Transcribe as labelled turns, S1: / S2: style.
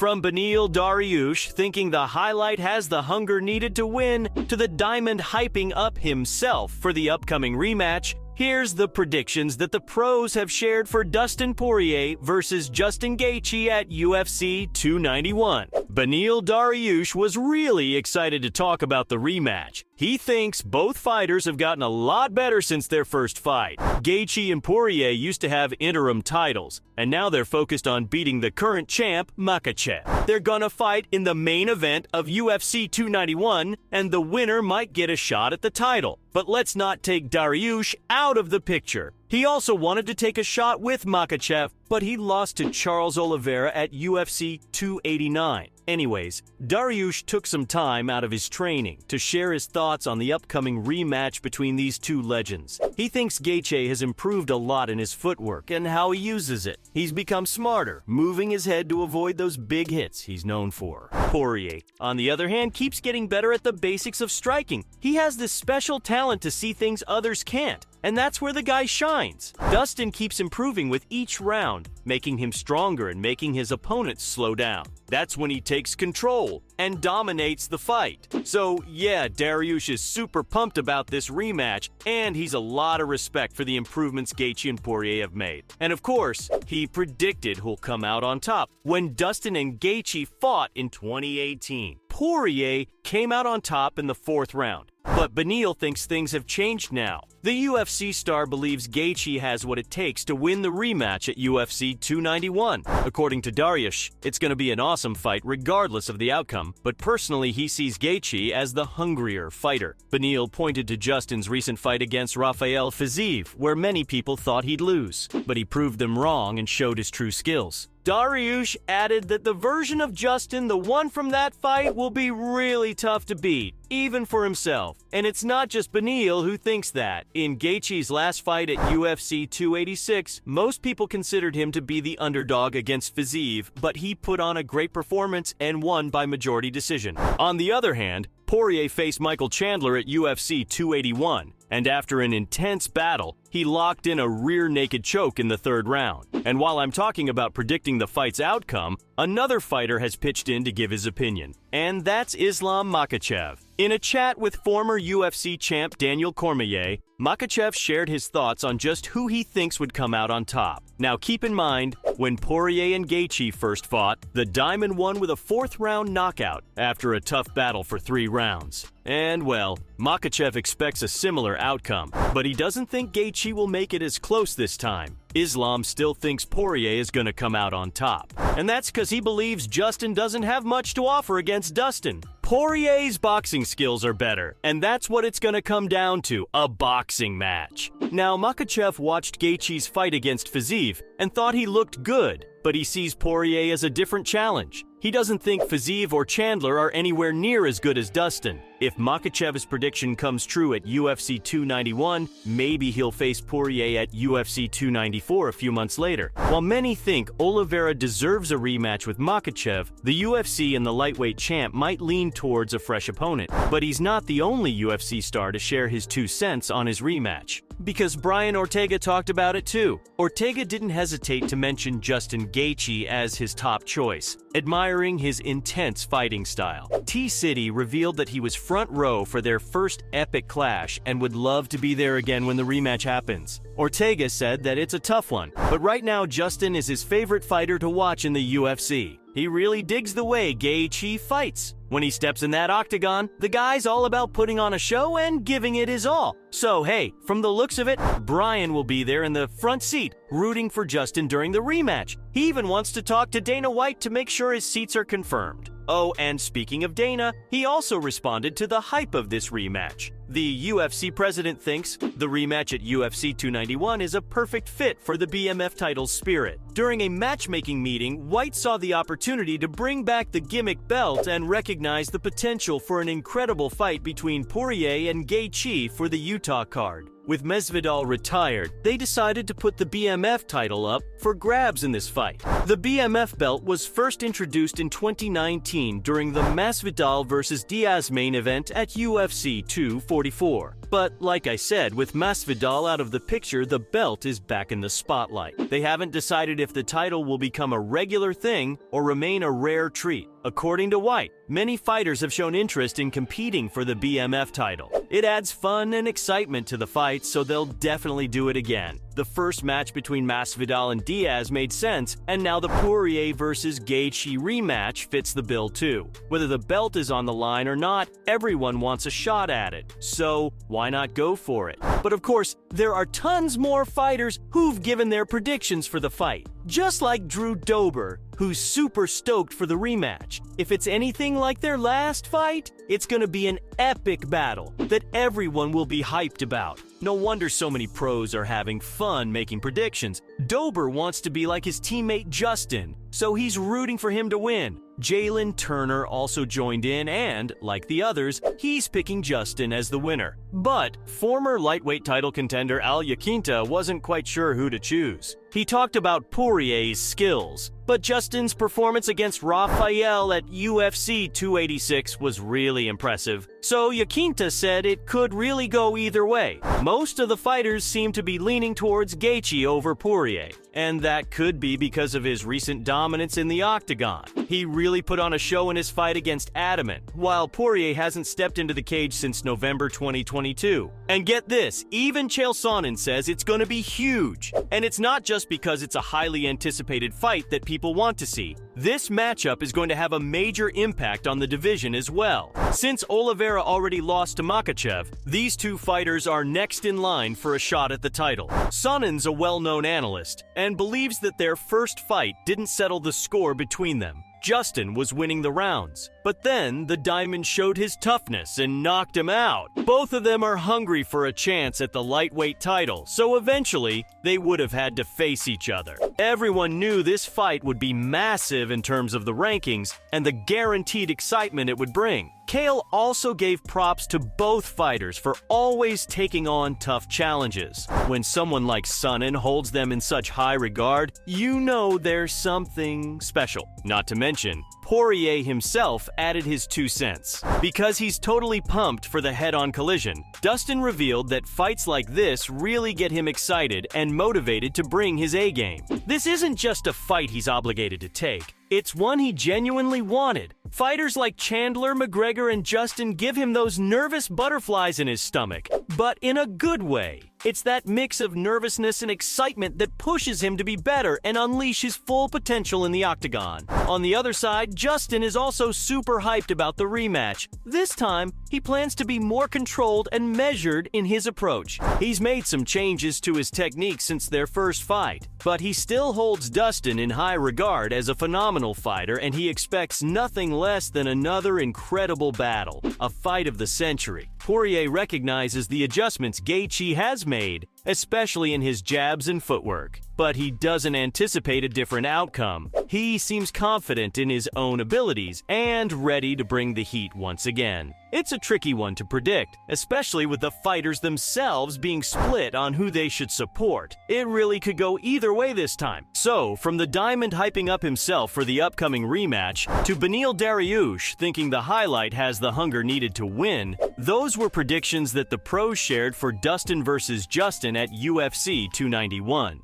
S1: From Beneil Dariush thinking the highlight has the hunger needed to win, to the Diamond hyping up himself for the upcoming rematch, here's the predictions that the pros have shared for Dustin Poirier versus Justin Gaethje at UFC 291. Beneil Dariush was really excited to talk about the rematch. He thinks both fighters have gotten a lot better since their first fight. Gaethje and Poirier used to have interim titles, and now they're focused on beating the current champ, Makhachev. They're gonna fight in the main event of UFC 291, and the winner might get a shot at the title. But let's not take Dariush out of the picture. He also wanted to take a shot with Makhachev, but he lost to Charles Oliveira at UFC 289. Anyways, Dariush took some time out of his training to share his thoughts on the upcoming rematch between these two legends. He thinks Gaethje has improved a lot in his footwork and how he uses it. He's become smarter, moving his head to avoid those big hits he's known for. Poirier, on the other hand, keeps getting better at the basics of striking. He has this special talent to see things others can't, and that's where the guy shines. Dustin keeps improving with each round, making him stronger and making his opponents slow down. That's when he takes control and dominates the fight. So yeah, Dariush is super pumped about this rematch, and he's a lot of respect for the improvements Gaethje and Poirier have made. And of course, he predicted who'll come out on top. When Dustin and Gaethje fought in 2018, Poirier came out on top in the 4th round. But Beneil thinks things have changed now. The UFC star believes Gaethje has what it takes to win the rematch at UFC 291. According to Dariush, it's going to be an awesome fight regardless of the outcome, but personally he sees Gaethje as the hungrier fighter. Beneil pointed to Justin's recent fight against Rafael Fiziev, where many people thought he'd lose, but he proved them wrong and showed his true skills. Dariush added that the version of Justin, the one from that fight, will be really tough to beat, even for himself. And it's not just Beneil who thinks that. In Gaethje's last fight at UFC 286, most people considered him to be the underdog against Fiziev, but he put on a great performance and won by majority decision. On the other hand, Poirier faced Michael Chandler at UFC 281, and after an intense battle, he locked in a rear naked choke in the 3rd round. And while I'm talking about predicting the fight's outcome, another fighter has pitched in to give his opinion, and that's Islam Makhachev. In a chat with former UFC champ Daniel Cormier, Makhachev shared his thoughts on just who he thinks would come out on top. Now keep in mind, when Poirier and Gaethje first fought, the Diamond won with a 4th round knockout after a tough battle for 3 rounds. And well, Makhachev expects a similar outcome, but he doesn't think Gaethje will make it as close this time. Islam still thinks Poirier is going to come out on top, and that's because he believes Justin doesn't have much to offer against Dustin. Poirier's boxing skills are better, and that's what it's going to come down to, a boxing match. Now, Makhachev watched Gaethje's fight against Fiziev and thought he looked good, but he sees Poirier as a different challenge. He doesn't think Fiziev or Chandler are anywhere near as good as Dustin. If Makhachev's prediction comes true at UFC 291, maybe he'll face Poirier at UFC 294 a few months later. While many think Oliveira deserves a rematch with Makhachev, the UFC and the lightweight champ might lean towards a fresh opponent. But he's not the only UFC star to share his 2 cents on his rematch, because Brian Ortega talked about it too. Ortega didn't hesitate to mention Justin Gaethje as his top choice, admiring his intense fighting style. T-City revealed that he was front row for their first epic clash and would love to be there again when the rematch happens. Ortega said that it's a tough one, but right now Justin is his favorite fighter to watch in the UFC. He really digs the way Gaethje fights. When he steps in that octagon, the guy's all about putting on a show and giving it his all. So hey, from the looks of it, Brian will be there in the front seat, rooting for Justin during the rematch. He even wants to talk to Dana White to make sure his seats are confirmed. Oh, and speaking of Dana, he also responded to the hype of this rematch. The UFC president thinks the rematch at UFC 291 is a perfect fit for the BMF title's spirit. During a matchmaking meeting, White saw the opportunity to bring back the gimmick belt and recognize the potential for an incredible fight between Poirier and Gaethje for the Utah card. With Masvidal retired, they decided to put the BMF title up for grabs in this fight. The BMF belt was first introduced in 2019 during the Masvidal vs. Diaz main event at UFC 244. But like I said, with Masvidal out of the picture, the belt is back in the spotlight. They haven't decided if the title will become a regular thing or remain a rare treat. According to White, many fighters have shown interest in competing for the BMF title. It adds fun and excitement to the fight, so they'll definitely do it again. The first match between Masvidal and Diaz made sense, and now the Poirier versus Gaethje rematch fits the bill too. Whether the belt is on the line or not, everyone wants a shot at it, so why not go for it? But of course, there are tons more fighters who've given their predictions for the fight. Just like Drew Dober, who's super stoked for the rematch. If it's anything like their last fight, it's gonna be an epic battle that everyone will be hyped about. No wonder so many pros are having fun making predictions. Dober wants to be like his teammate Justin, so he's rooting for him to win. Jalen Turner also joined in and, like the others, he's picking Justin as the winner. But former lightweight title contender Al Iaquinta wasn't quite sure who to choose. He talked about Poirier's skills, but Justin's performance against Rafael at UFC 286 was really impressive. So Iaquinta said it could really go either way. Most of the fighters seem to be leaning towards Gaethje over Poirier, and that could be because of his recent dominance in the octagon. He really put on a show in his fight against Adamant, while Poirier hasn't stepped into the cage since November 2022. And get this, even Chael Sonnen says it's going to be huge. And it's not just because it's a highly anticipated fight that people want to see. This matchup is going to have a major impact on the division as well. Since Oliveira already lost to Makhachev, these two fighters are next in line for a shot at the title. Sonnen's a well-known analyst and believes that their first fight didn't settle the score between them. Justin was winning the rounds, but then the Diamond showed his toughness and knocked him out. Both of them are hungry for a chance at the lightweight title, so eventually they would have had to face each other. Everyone knew this fight would be massive in terms of the rankings and the guaranteed excitement it would bring. Chael also gave props to both fighters for always taking on tough challenges. When someone like Sonnen holds them in such high regard, you know there's something special. Not to mention, Poirier himself added his 2 cents. Because he's totally pumped for the head-on collision, Dustin revealed that fights like this really get him excited and motivated to bring his A-game. This isn't just a fight he's obligated to take. It's one he genuinely wanted. Fighters like Chandler, McGregor, and Justin give him those nervous butterflies in his stomach, but in a good way. It's that mix of nervousness and excitement that pushes him to be better and unleash his full potential in the octagon. On the other side, Justin is also super hyped about the rematch. This time, he plans to be more controlled and measured in his approach. He's made some changes to his technique since their first fight, but he still holds Dustin in high regard as a phenomenal fighter, and he expects nothing less than another incredible battle, a fight of the century. Poirier recognizes the adjustments Gaethje has made, especially in his jabs and footwork, but he doesn't anticipate a different outcome. He seems confident in his own abilities and ready to bring the heat once again. It's a tricky one to predict, especially with the fighters themselves being split on who they should support. It really could go either way this time. So, from the Diamond hyping up himself for the upcoming rematch, to Beneil Dariush thinking the highlight has the hunger needed to win, those were predictions that the pros shared for Dustin versus Justin at UFC 291.